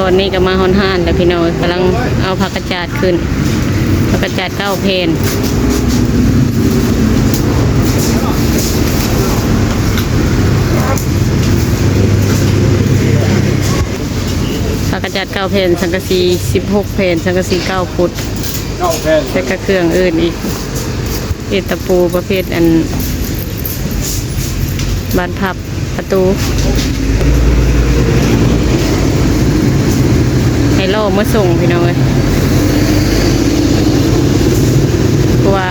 อนนี้ก็มาฮอนห้านแล้วพี่น้องกำลังเอาผักกระจาดขึ้นผักกระจาด9 เพนผักกระจาด9 เพนสังกะสี16 เพนสังกะสี9 ฟุตใช้กระเครื่องอื่นอีกตะปูประเภทอันบานพับประตูให้โล่เมื่อส่งพี่น้องเลยเพราะว่า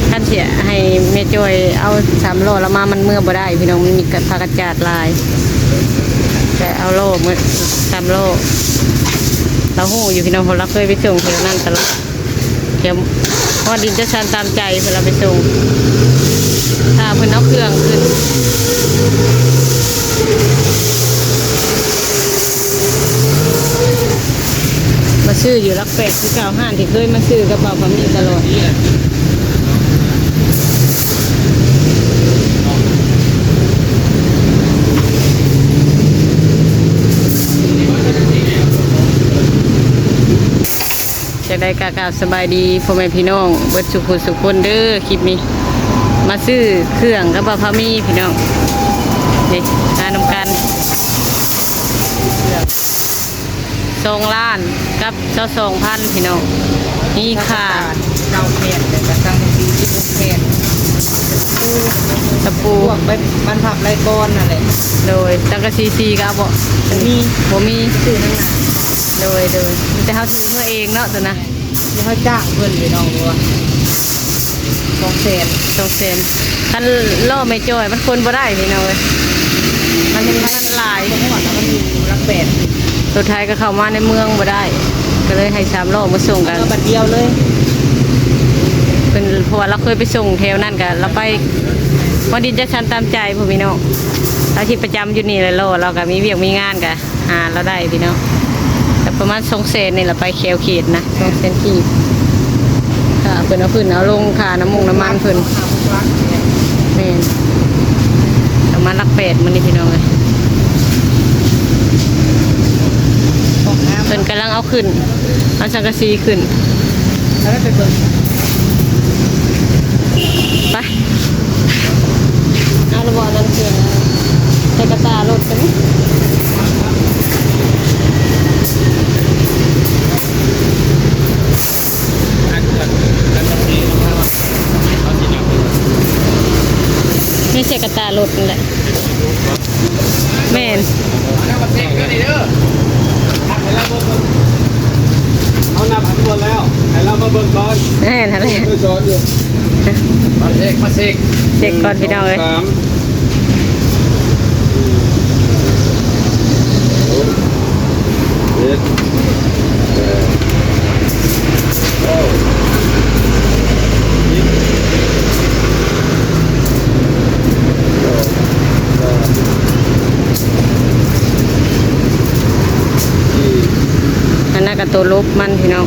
ท่านเสียให้แม่จอยเอา3 โลแล้วมามันเมื่อบ่ได้พี่น้องมันมีผักกระจาดลายแต่เอาโลเมื่อ3 โลเราหู้อยู่พี่น้องเราเคยไปส่งเพื่อนั่นตลอดเดี๋ยวพอดินจะชันตามใจเพื่อเราไปส่งถ้าเพื่อนเอาเครื่องขึ้นมาซื้ออยู่รักเป็ดที่95ที่เคยมาซื้อกระเป๋าพามีตลอดจะได้กล่าวสบายดีพ่อแม่พี่น้องเบิดสุขสุขคนเด้อคลิปนี้มาซื้อเครื่องกระเป๋าพามีพี่น้องนี่ทานน้ำกัน2 ล้านกับ22,000พี่น้องนี่ค่ะ9 เพนแต่กระสังสี16 เพนตะปูพวกไปมันผับไรก้อนนั่นแหละโดยสังกะสี4ก็บ่มีซื้อนั่งหนาโดยมันจะเฮาถือเมื่อเองเนาะตัวนะเดี๋ยวเขาจ้างเพื่อนไปน้องดูว่า2 แสนท่านล่อไม่จ่อยมันคนบ่ได้พี่น้องเอ้ยมันหลายเพราะว่ามันอยู่รัก8สุดท้ายก็เข้ามาในเมืองบ่ได้ก็เลยให้3 โลมาส่งกันบัดเดียวเลยเป็นเพราะว่าเราเคยไปส่งแถวนั่นกันเราไปวันดินจะชันตามใจพวกพี่น้องเราที่ประจำอยู่นี่เลยโลเราก็มีเวียกมีงานกันเราได้พี่น้องแต่ประมาณ2 แสนนี่เราไปแคลเขตนะ2 แสนกีบค่ะเพิ่นเอาพื้นเอาลงค่าน้ำมันเพิ่นนี่ประมาณรัก8มันนี่พี่น้องเลยเพิ่นกำลังเอาขึ้นเอาสังกะสีขึ้นแล้วไปเบิ่งไปเอาระบบนั่นคือใส่กระตารถกันนี่ใส่กระตารถนั่นแหละแม่นเอาหน้าผันบนแล้วให้เรามาเบิ่งก่อนแม่นอะไรช่วยสอนอยู่มาเช็คก่อนพี่น้องเลยอันนั้นก็ตัวลบมันพี่น้อง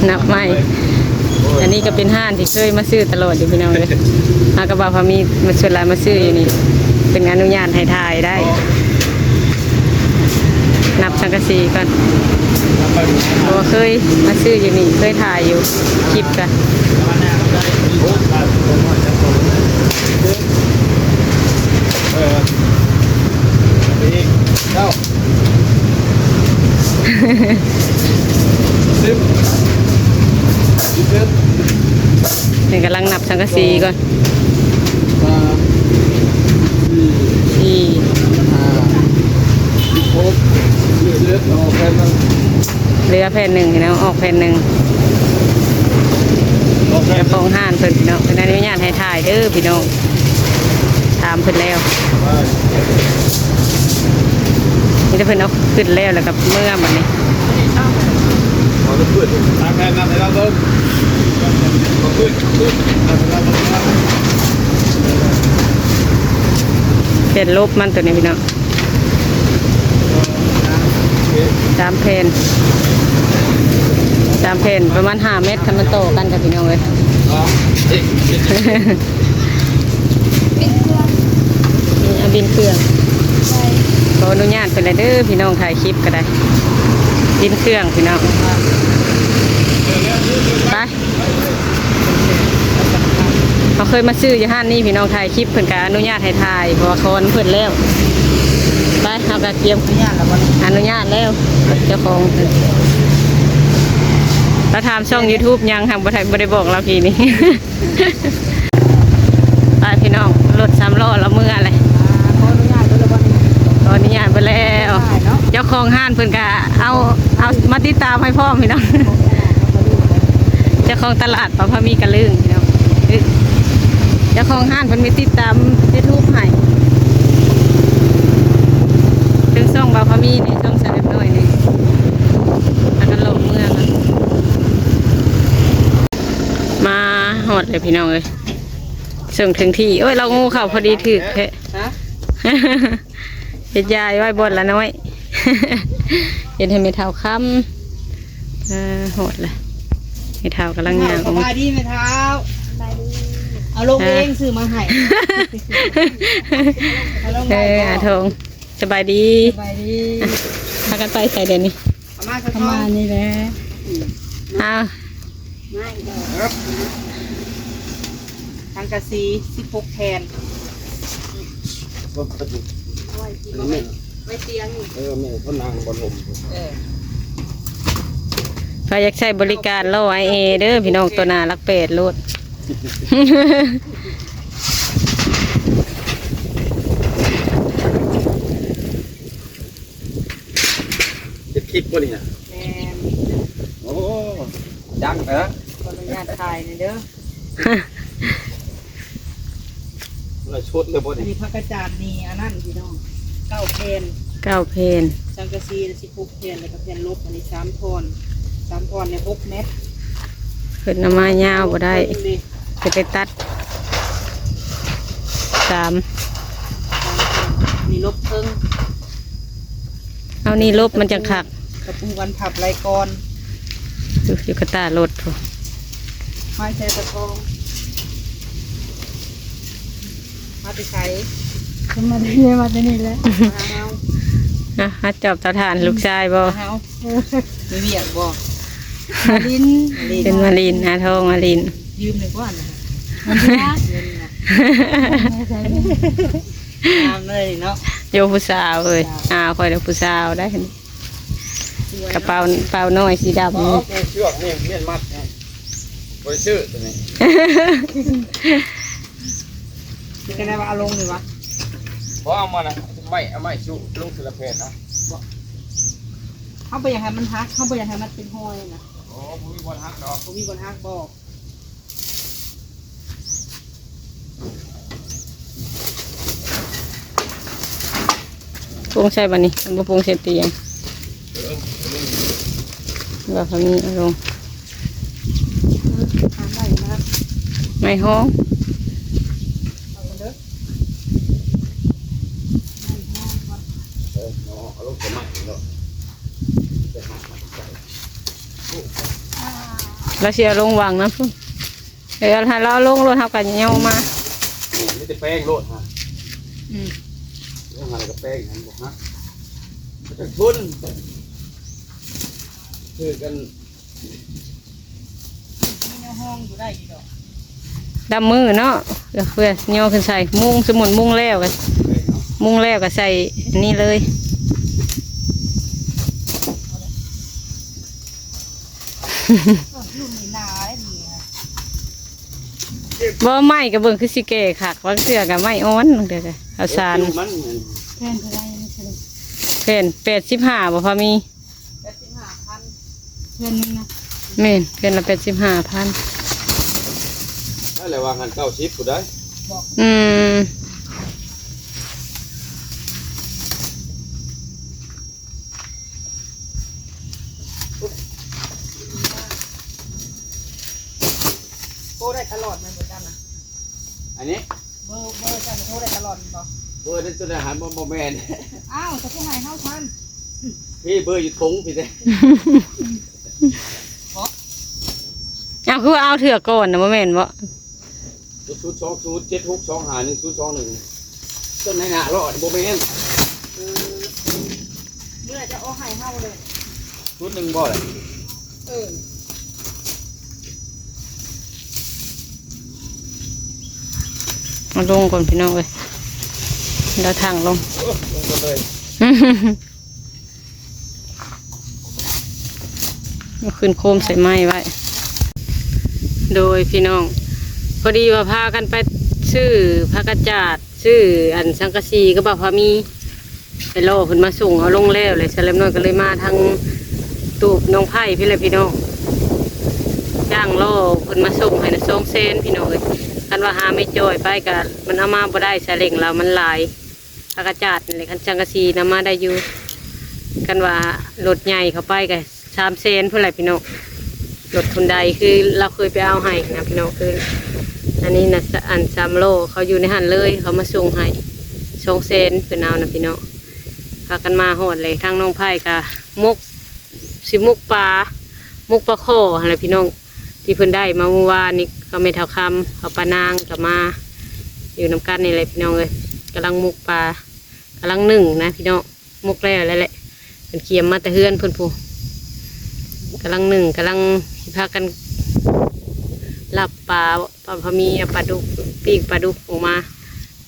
นับไม่อันนี้ก็เป็นห้านที่เคยมาซื้อตลอดอยู่พี่น้องเลยมากระบะพามีมาชวนลายมาซื้ออยู่นี่เป็นอนุญาตให้ถ่ายได้นับสังกะสีก่อนเพราะว่าเคยมาซื้ออยู่นี่เคยถ่ายอยู่คลิปกันนี่กำลังนับสังกะสีก่อนเหลือแผ่น1พี่น้องออกแผ่น1จะฟ้องห้านเพิ่นพี่น้องเป็นอนุญาตให้ถ่ายเด้อพี่น้องถามเพิ่นแล้วนี่จะเพิ่นเอาขึ้นแล้วกับเมื่อวันนี้เป็นลบมันตัวนี้พี่น้อง3 เพนประมาณ5 เมตรคันมันโตกันกับพี่น้องเลยนี่เอาบินเครื่อง อนุญาตเป็นไรเด้อพี่น้องถ่ายคลิปก็ได้ดินเครื่องพี่น้องไปเขาเคยมาซื้ออยู่ห้านนี่พี่น้องถ่ายคลิปเพิ่นก็อนุญาตให้ถ่ายเพราะว่าเขาเพิ่นแล้วไปเอากระเทียม อนุญาตแล้วบ่ อนุญาตแล้วเจ้าของเราทำช่อง YouTube ยังทำบ่ได้บอกเราทีนี้ ไปพี่น้องรถ3 ล้อแล้วมืออะไร ขออนุญาตเพิ่นแล้วบ่ ตอนนี้ยานไปแล้ว ได้เนาะ เจ้าของห้านเพิ่นก็เอามาติดตามให้พ่อมพี่น้อง เจ้าของตลาดปะพะมีกระลึงพี่น้องเจ้าของห้านเพิ่นมีติดตาม YouTube ให้ถึงช่องปะพะมีนี่ช่องเสด็จน้อยนี่แล้วก็ลงเมืองมาหอดเลยพี่น้องเอ้ยส่งถึงที่โอ้ยเรางูเข่าพอดีถึกแท้ ฮะ เฮ็ดยายไว้บนละน้อย เฮ็ดให้ไม่เท่าค่ำโหดเลยไม่เท่ากำลังงาน สบายดีไหมเท้าเอาลงเองซื้อมาให้เอาลง อาทงสบายดี สบายดี พากันไปใส่เดี๋ยวนี้ ประมาณนี้แหละ อ้าว ทางกะซี16แผ่นไว้เตียง แม่เขานั่งบนลม ใครอยากใช้บริการเราไอเอเด้อพี่น้องตัวนารักเป็ดโลด จะคลิปบ่นี่นะ แม่ โอ้ดังเหรอ ขออนุญาตถ่ายหน่อยเด้อ เราชุดเลยบ่ อัน นี่ นี้พักกระจาดนี่อันนั้นพี่น้อง9แผ่น 9 เพน สังกะสี16แผ่นแล้วก็แผ่นลบอันนี้3ท่อน3ท่อนเนี่ย6 เมตร ขึ้นน้ำมายาวบ่ได้จะไปตัด3 นี่ลบเพิ่ง เอานี่ลบมันจังคัก กระปุกวันผับไรกร อยู่กระตารถพุ่น ไม้แช่ตะกองมาไปใช้มาได้เลยมาได้นี่แหละมาเฮา นะฮัดจอบเตาถ่านลูกชายบ่ มาเฮาไม่เบียกบ่มาลิน เป็นมาลินอาทองมาลิน ยืมหนึ่งก้อนนะมันเงินนะตามเลยเนาะ โยผู้สาวเอ้ยคอยเด็กผู้สาวได้เห็นกระเป๋าเป๋าน้อยสีดำ อ๋อ นี่ แม่เชือกนี่เมียนมัดนี่บ่ซื้อตัวนี้ คือกันได้ว่าเอาลงเลยวะ เพราะเอามานะเอาไม้สู้ลงทีละเพจนะ เข้าไปอย่างไรมันฮักเข้าไปอย่างไรมันเป็นห้อยนะ โอ้บ่มีบ่ฮักดอก ผมมีบนฮักบอก ปรุงใช่ป่ะนี่มันบ่ปรุงเสร็จเตียงว่าเขามีอารมณ์ ทานได้นะ ไม่ห้อง เอาไปเด้อ เอาลงตัวใหม่เนาะ เราเสียลงวางนะพุ่นเดี๋ยวให้เราลงรถทับกันเงี้ยวมา นี่จะแป้งโลดฮะ อืม ลงหาแล้วก็แป้งหันบ่ฮักจะทุนคือกัน มีในห้องอยู่ได้อีกดอก ดำมือเนาะเดี๋ยวเพื่อเงี้ยวขึ้นใส่มุ้งสมุนมุ้งแล้วกัน แป้งเนาะ มุ้งแล้วก็ใส่นี่เลย ลูกมีนาได้ดีนะ บ่ไหม้กับเบิ่งคือสิเก๋คักบางเสื้อกับไม้อ้อนบางเดือกับเอาสาร มัน แผ่นเท่าไรนี่คือ เพ่น85บ่พอมี 85,000เพื่อนนึงนะ แม่นเพ่นละ85,000 นั่นแหละว่าหัน90ผู้ใด อืม โทรได้ตลอดมันเหมือนกันนะ อันนี้ เบอร์จันโทรได้ตลอดบ่ เบอร์นั้นจะได้หันบ่แม่น อ้าวจะผู้ให้เข้าทัน พี่เบอร์อยู่ทงพี่เด้ เอาคือว่าเอาเถื่อก่อนนะบ่แม่นบ่ 02076251021ต้นไหนหน้ารอดบ่แม่น โท เมื่อจะเอาให้เฮาเลย ชุดหนึ่งบ่เลย เออ มาลงก่อนพี่น้องเลยเราทางลง ลงกันเลย เอาขึ้นโคมใส่ไม้ไว้ โดยพี่น้อง พอดีว่าพากันไปซื้อผ้ากระจาดซื้ออันสังกะสีก็บอกพามีไปโลเพิ่นมาส่งเอาลงแล้วเลยเฉลิมน้อยก็เลยมาทางตูบน้องไผ่พี่เลยพี่น้องจ้างโลเพิ่นมาส่งให้นะ2 เซนพี่น้องเลยกันว่าหาไม่จ่อยไปกันมันเอามาบ่ได้ใส่เล่งเรามันหลายผ้ากระจาดนี่แหละคันสังกะสีนำมาได้อยู่กันว่ารถใหญ่เข้าไปกัน3 เซนเพื่ออะไรพี่น้องรถทุนใดคือเราเคยไปเอาให้นะพี่น้องคืออันนี้นะอัน3 โลเขาอยู่ในหันเลยเขามาส่งให้2 เซนเป็นเอานะพี่น้องพากันมาหอดเลยทางน้องไผ่กับมุกมุกปลาคออะไรพี่น้องที่เพิ่นได้มาเมื่อวานนี้ก็ไม่เท่าคำเขาปลานางกับมาอยู่น้ำกันนี่เลยพี่น้องเลยกำลังมุกปลากำลังนึ่งนะพี่น้องมุกแล้วแหละเป็นเคียมมาแต่เฮือนเพิ่นผู้กำลังนึ่งกำลังพากันลับปลาพอมีปลาดุกปีกปลาดุกออกมา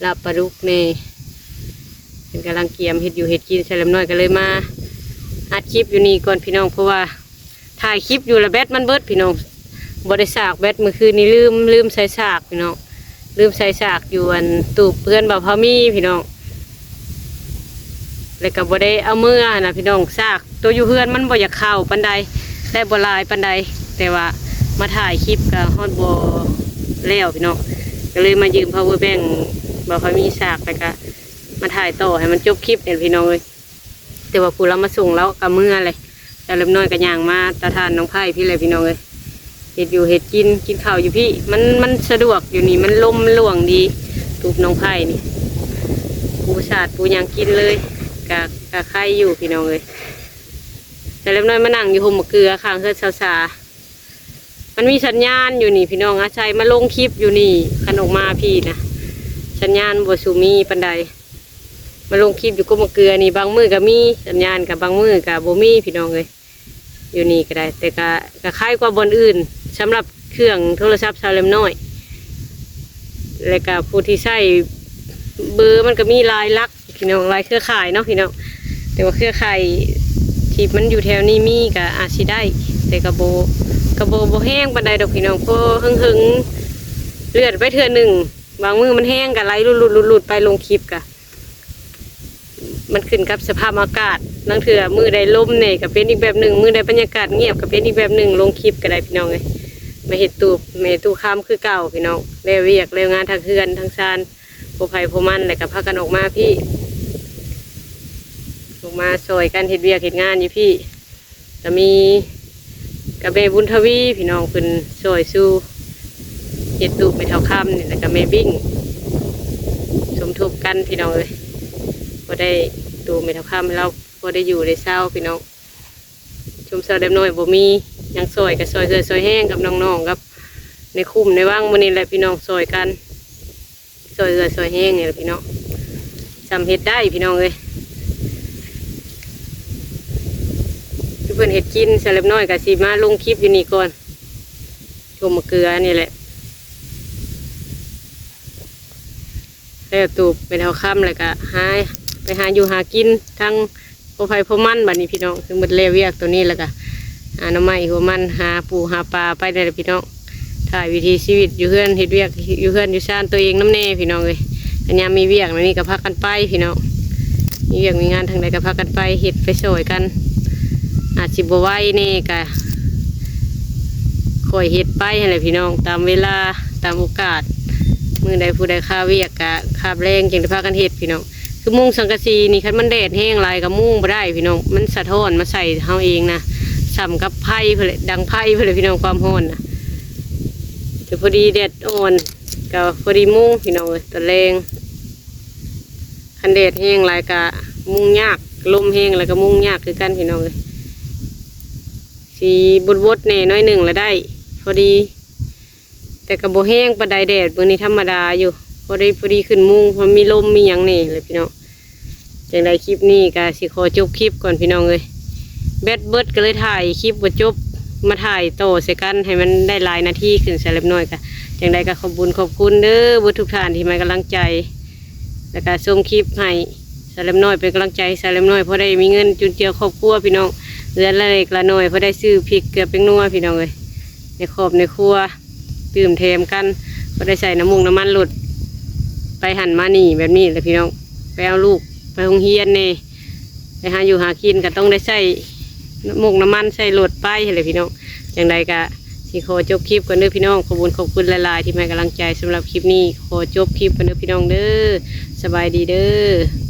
ลับปลาดุกนี่เป็นกำลังเกียมเห็ดอยู่เห็ดกินเฉลิมน้อยก็เลยมาอัดคลิปอยู่นี่ก่อนพี่น้องเพราะว่าถ่ายคลิปอยู่แล้วแบตมันเบิดพี่น้องบริสากแบตเมื่อคืนนี้ลืมใส่สากพี่น้องลืมใส่สากอยู่อันตูบเพื่อนบ่าวพามีพี่น้องแล้วก็บ่ได้เอาเมื่อนะพี่น้องสากตัวอยู่เพื่อนมันบ่อยากเข้าปันใดได้บ่ลายปันใดแต่ว่ามาถ่ายคลิปกับฮอดบ่แล้วพี่น้องก็เลยมายืม power bank บ่าวพามีสากแล้วก็มาถ่ายต่อให้มันจบคลิปเนี่ยพี่น้องเลยแต่ว่าผู้เรามาส่งแล้วกับเมื่อเลยแต่เล็บน้อยกับย่างมาตาทานน้องไผ่พี่เลยพี่น้องเลยเห็ดอยู่เห็ดกินข้าวอยู่พี่มันสะดวกอยู่นี่มันลมหลวงดีตูบน้องไผ่นี่ปูสาดปูย่างกินเลยกะไข่อยู่พี่น้องเลยแต่เล็บน้อยมานั่งอยู่ห่มมะเกลือข้างเฮือกสามันมีสัญญาณอยู่นี่พี่น้องอาชัยมาลงคลิปอยู่นี่ขันออกมาพี่นะสัญญาณบ่สูมีปันใดมาลงคลิปอยู่ก็มะเกลือนี่บางมือกับมีสัญญาณกับบางมือกับโบมีพี่น้องเลยอยู่นี่ก็ได้แต่ก็คล้ายกว่าบนอื่นสำหรับเครื่องโทรศัพท์ซาเลมน้อยแล้วก็ผู้ที่ใช้เบอร์มันก็มีลายลักษณ์พี่น้องลายเครือข่ายเนาะพี่น้องแต่ว่าเครือข่ายที่มันอยู่แถวนี้มีก็อาจสิได้แต่กระโบแห้งปันใดดอกพี่น้องเพราะหึงเลือดไปเทื่อหนึ่งบางมือมันแห้งกับไหลหลุดไปลงคลิปกะมันขึ้นกับสภาพอากาศนั่งเถื่อมือใดลมเนี่ยกับเป็นอีกแบบหนึ่งมือใดบรรยากาศเงียบกับเป็นอีกแบบหนึ่งลงคลิปก็ได้พี่น้องเลยมาเห็ดตูบเมตูข้ามคือเก่าพี่น้องเร็วเวียกเร็วงานทางเฮือนทางซานโพไผ่โพมันอะไรกับพากันออกมาพี่ออกมาซอยกันเห็ดเวียกเห็ดงานอยู่พี่จะมีกับเมบุญทวีพี่น้องเป็นซอยสู้เห็ดตูบไปเท่าค่ำนี่แล้วกับเมบิ้งสมทบกันพี่น้องเลยพอได้ดูเมทัลข้ามเราพอได้อยู่ได้เศร้าพี่น้องชุมเสาเด็มน้อยบ่มียังซอยกับซอยแห้งกับน้องๆครับในคุ้มในว่างวันนี้แหละพี่น้องซอยกันซอยแห้งเนี่ยพี่น้องจำเห็ดได้พี่น้องเลยเพื่อนเห็ดกินเสล็บน้อยกับสีมาลงคลิปอยู่นี่ก่อนชมมะเกลือนี่แหละแล้วตูบไปเท่าค่ำเลยก็ไปหาอยู่หากินทั้งโพไผ่โพมันบัดนี้พี่น้องคือหมดเลวเวียกตัวนี้แล้วก็หาหน่อไม้หัวมันหาปูหาปลาไปได้เลยพี่น้องถ่ายวิธีชีวิตอยู่เพื่อนเห็ดเวียกอยู่เพื่อนอยู่ซ่านตัวเองน้ำเน่พี่น้องเลยอันนี้มีเวียกนี่ก็พักกันไปพี่น้องมีเวียกมีงานทางใดก็พักกันไปเห็ดไปสวยกันอาจสิบไหวนี่ก็คอยเห็ดไปอะไรพี่น้องตามเวลาตามโอกาสมือใดผู้ใดข้าเวียกกะข้าแรงจึงได้พากันเห็ดพี่น้องคือมุ้งสังกะสีนี่คันมันแดดแห้งลายกับมุ้งไม่ได้พี่น้องมันสะท้อนมาใส่เฮาเองนะสัมกับไผ่เพื่อดังไผ่เพื่อพี่น้องความร้อนนะแต่พอดีแดดอ่อนกับพอดีมุ้งพี่น้องเลยตะแรงคันแดดแห้งลายกับมุ้งยากลมแห้งแล้วก็มุ้งยากคือกันพี่น้องเลยสีบดเนี่ยน้อยหนึ่งแล้วได้พอดีแต่กับโบแห้งปะไดแดดเมื่อนี้ธรรมดาอยู่พอดีขึ้นมุ้งมันมีลมมีอย่างนี่เลยพี่น้อง จังใดคลิปนี้ก็สิขอจบคลิปก่อนพี่น้องเลยแบดเบิดก็เลยถ่ายคลิปบ่จบมาถ่ายโตใส่กันให้มันได้หลายนาทีขึ้นสเล็บน้อยก็จังใดก็ขอบคุณเด้อบุทุกท่านที่มาให้กำลังใจแล้วก็ส่งคลิปให้สเล็บน้อยเป็นกำลังใจสเล็บน้อยเพราะได้มีเงินจุนเจือครอบครัวพี่น้องเดือนละเล็กละน้อยเพราะได้ซื้อพริกเกลือเป็นนัวพี่น้องเลยในครอบในครัวตื่มเทมกันเพราะได้ใส่น้ำมันหลุดไปหั่นมานี่แบบนี้เลยพี่น้องไปเอาลูกไปโรงเรียนนี่ไปหาอยู่หากินก็ต้องได้ใส่น้ำมันใส่หลุดไปเลยพี่น้องอย่างไรก็สิขอจบคลิปกันเด้อพี่น้องขอบคุณหลายๆที่ให้กำลังใจสำหรับคลิปนี้ขอจบคลิปกันเด้อพี่น้องเด้อสบายดีเด้อ